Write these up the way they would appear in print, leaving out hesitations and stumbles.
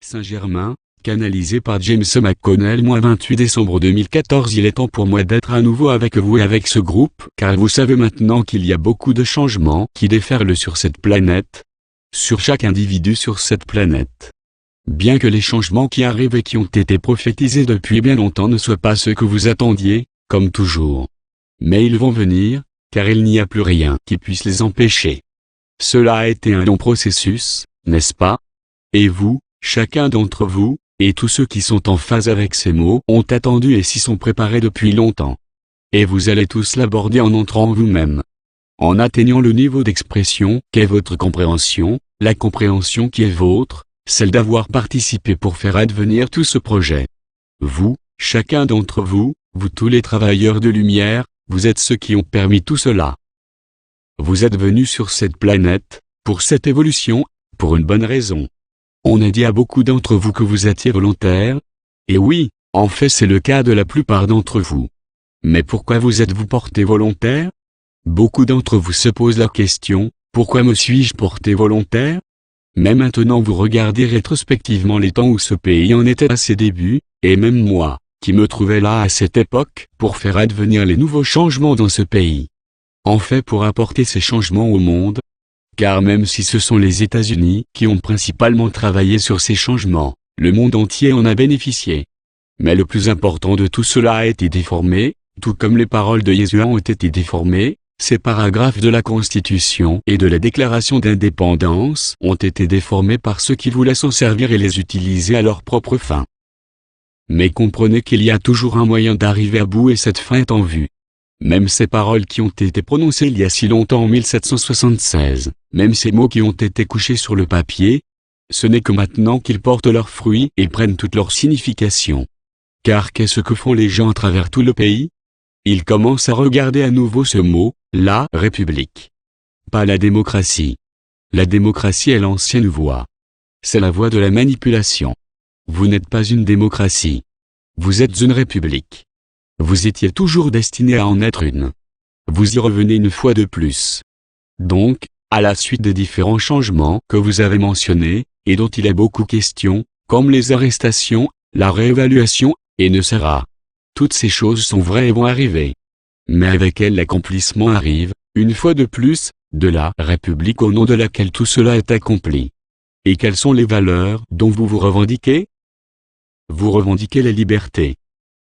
Saint-Germain, canalisé par James McConnell. 28 décembre 2014. Il est temps pour moi d'être à nouveau avec vous et avec ce groupe, car vous savez maintenant qu'il y a beaucoup de changements qui déferlent sur cette planète, sur chaque individu sur cette planète. Bien que les changements qui arrivent et qui ont été prophétisés depuis bien longtemps ne soient pas ceux que vous attendiez, comme toujours. Mais ils vont venir, car il n'y a plus rien qui puisse les empêcher. Cela a été un long processus, n'est-ce pas? Et vous, chacun d'entre vous, et tous ceux qui sont en phase avec ces mots ont attendu et s'y sont préparés depuis longtemps. Et vous allez tous l'aborder en entrant en vous-même. En atteignant le niveau d'expression qu'est votre compréhension, la compréhension qui est vôtre, celle d'avoir participé pour faire advenir tout ce projet. Vous, chacun d'entre vous, vous tous les travailleurs de lumière, vous êtes ceux qui ont permis tout cela. Vous êtes venus sur cette planète, pour cette évolution, pour une bonne raison. On a dit à beaucoup d'entre vous que vous étiez volontaires. Et oui, en fait c'est le cas de la plupart d'entre vous. Mais pourquoi vous êtes-vous porté volontaire? Beaucoup d'entre vous se posent la question, pourquoi me suis-je porté volontaire? Mais maintenant vous regardez rétrospectivement les temps où ce pays en était à ses débuts, et même moi, qui me trouvais là à cette époque, pour faire advenir les nouveaux changements dans ce pays. En fait pour apporter ces changements au monde, car même si ce sont les États-Unis qui ont principalement travaillé sur ces changements, le monde entier en a bénéficié. Mais le plus important de tout cela a été déformé, tout comme les paroles de Yeshua ont été déformées, ces paragraphes de la Constitution et de la Déclaration d'indépendance ont été déformés par ceux qui voulaient s'en servir et les utiliser à leur propre fin. Mais comprenez qu'il y a toujours un moyen d'arriver à bout et cette fin est en vue. Même ces paroles qui ont été prononcées il y a si longtemps en 1776, même ces mots qui ont été couchés sur le papier, ce n'est que maintenant qu'ils portent leurs fruits et prennent toute leur signification. Car qu'est-ce que font les gens à travers tout le pays? Ils commencent à regarder à nouveau ce mot, la République. Pas la démocratie. La démocratie est l'ancienne voie. C'est la voie de la manipulation. Vous n'êtes pas une démocratie. Vous êtes une république. Vous étiez toujours destiné à en être une. Vous y revenez une fois de plus. Donc, à la suite des différents changements que vous avez mentionnés, et dont il est beaucoup question, comme les arrestations, la réévaluation, et ne sera. Toutes ces choses sont vraies et vont arriver. Mais avec elles l'accomplissement arrive, une fois de plus, de la République au nom de laquelle tout cela est accompli. Et quelles sont les valeurs dont vous vous revendiquez? Vous revendiquez la liberté.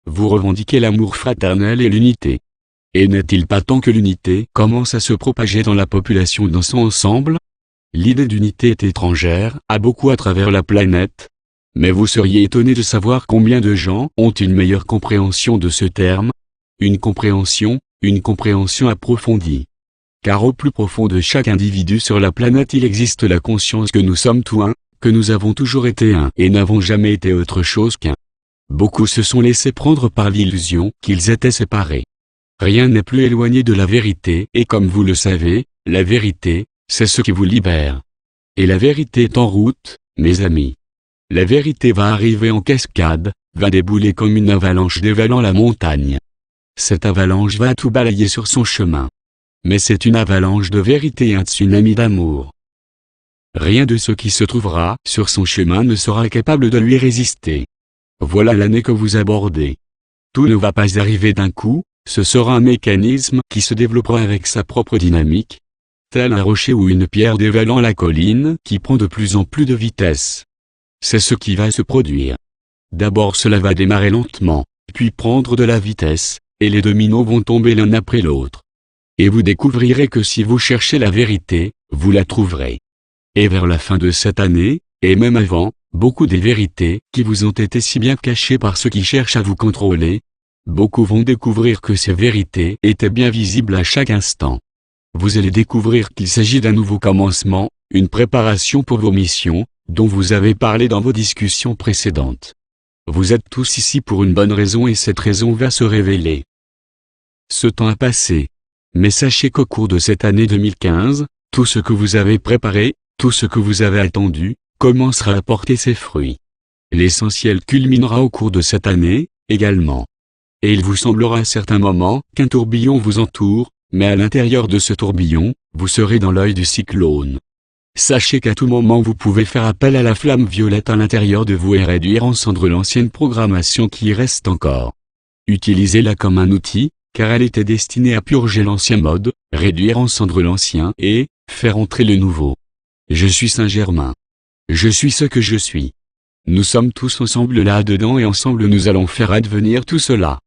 Vous revendiquez l'amour fraternel et l'unité. Et n'est-il pas temps que l'unité commence à se propager dans la population dans son ensemble? L'idée d'unité est étrangère à beaucoup à travers la planète. Mais vous seriez étonné de savoir combien de gens ont une meilleure compréhension de ce terme. Une compréhension approfondie. Car au plus profond de chaque individu sur la planète il existe la conscience que nous sommes tout un, que nous avons toujours été un et n'avons jamais été autre chose qu'un. Beaucoup se sont laissés prendre par l'illusion qu'ils étaient séparés. Rien n'est plus éloigné de la vérité et comme vous le savez, la vérité, c'est ce qui vous libère. Et la vérité est en route, mes amis. La vérité va arriver en cascade, va débouler comme une avalanche dévalant la montagne. Cette avalanche va tout balayer sur son chemin. Mais c'est une avalanche de vérité et un tsunami d'amour. Rien de ce qui se trouvera sur son chemin ne sera capable de lui résister. Voilà l'année que vous abordez. Tout ne va pas arriver d'un coup, ce sera un mécanisme qui se développera avec sa propre dynamique, tel un rocher ou une pierre dévalant la colline qui prend de plus en plus de vitesse. C'est ce qui va se produire. D'abord cela va démarrer lentement, puis prendre de la vitesse, et les dominos vont tomber l'un après l'autre. Et vous découvrirez que si vous cherchez la vérité, vous la trouverez. Et vers la fin de cette année, et même avant, beaucoup des vérités qui vous ont été si bien cachées par ceux qui cherchent à vous contrôler, beaucoup vont découvrir que ces vérités étaient bien visibles à chaque instant. Vous allez découvrir qu'il s'agit d'un nouveau commencement, une préparation pour vos missions, dont vous avez parlé dans vos discussions précédentes. Vous êtes tous ici pour une bonne raison et cette raison va se révéler. Ce temps a passé. Mais sachez qu'au cours de cette année 2015, tout ce que vous avez préparé, tout ce que vous avez attendu, commencera à porter ses fruits. L'essentiel culminera au cours de cette année, également. Et il vous semblera à certains moments qu'un tourbillon vous entoure, mais à l'intérieur de ce tourbillon, vous serez dans l'œil du cyclone. Sachez qu'à tout moment vous pouvez faire appel à la flamme violette à l'intérieur de vous et réduire en cendres l'ancienne programmation qui y reste encore. Utilisez-la comme un outil, car elle était destinée à purger l'ancien mode, réduire en cendres l'ancien et faire entrer le nouveau. Je suis Saint-Germain. Je suis ce que je suis. Nous sommes tous ensemble là-dedans et ensemble nous allons faire advenir tout cela.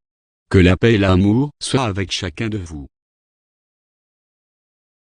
Que la paix et l'amour soient avec chacun de vous.